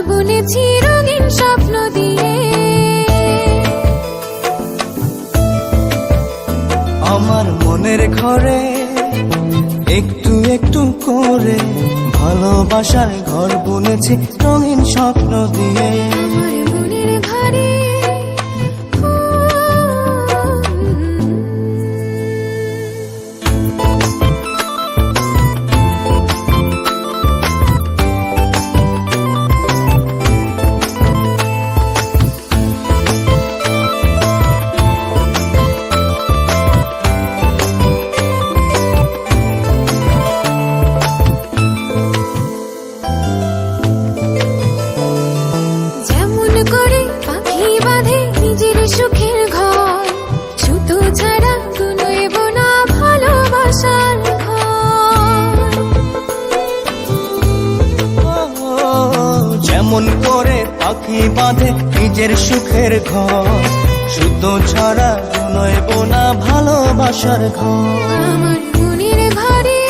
বুনেছি রঙিন স্বপ্ন দিয়ে। আমার মনের ঘরে একটু একটু করে ভালোবাসার ঘর বুনেছি রঙিন স্বপ্ন দিয়ে। আমার মনের ঘরে সুখের ঘর, সুতো ছাড়া গুনইব না ভালোবাসার ঘর। যেমন করে পাখি বাঁধে নিজের সুখের ঘর, সুতো ছাড়া গুনইব না ভালোবাসার ঘর। আমার মনের ঘরে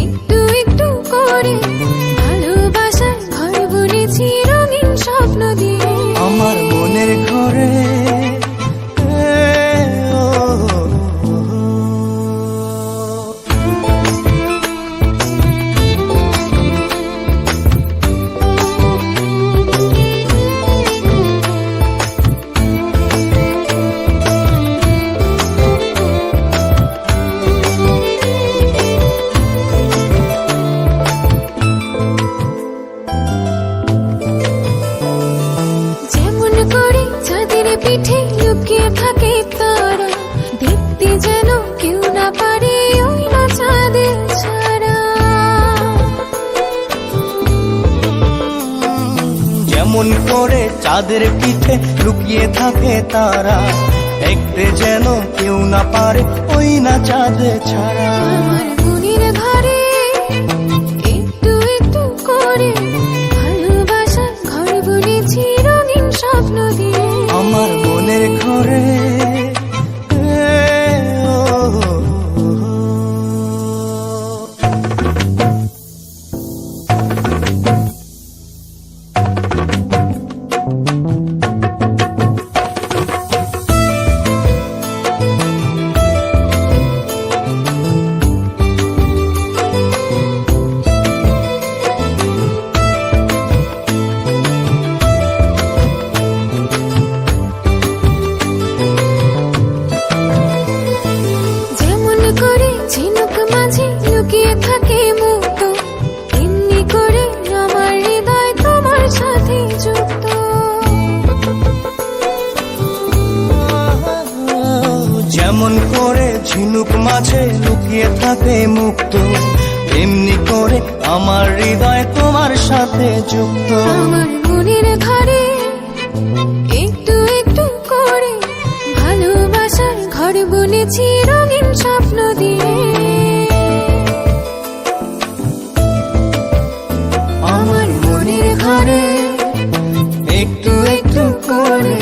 একটু একটু করে ভালোবাসার ঘর বুনেছি রঙিন স্বপ্ন দিয়ে। আমার মনের ঘরে পিঠে লুকিয়ে থাকে তারা, দেখতে যেন কেউ না পারে ওই না চাঁদের ছাড়া। যেমন করে চাঁদের পিঠে লুকিয়ে থাকে তারা, দেখতে যেন কেউ না পারে ওই না চাঁদ ছাড়া। আমার মনের ঘরে একটু একটু করে ভালোবাসার ঘর বুনেছি রঙিন স্বপ্ন দিয়ে। আমার মনের ঘরে ঝিনুক মাঝে লুকিয়ে থাকে মুক্ত, এমনি করে আমার হৃদয় তোমার সাথে যুক্ত। যেমন করে ঝিনুক মাঝে লুকিয়ে থাকে মুক্ত, এমনি করে আমার হৃদয় তোমার সাথে যুক্ত। আমার মনের ঘরে একটু একটু করে ভালোবাসার ঘর বুনেছি রঙিন স্বপ্ন দিয়ে। আমার মনের ঘরে একটু একটু করে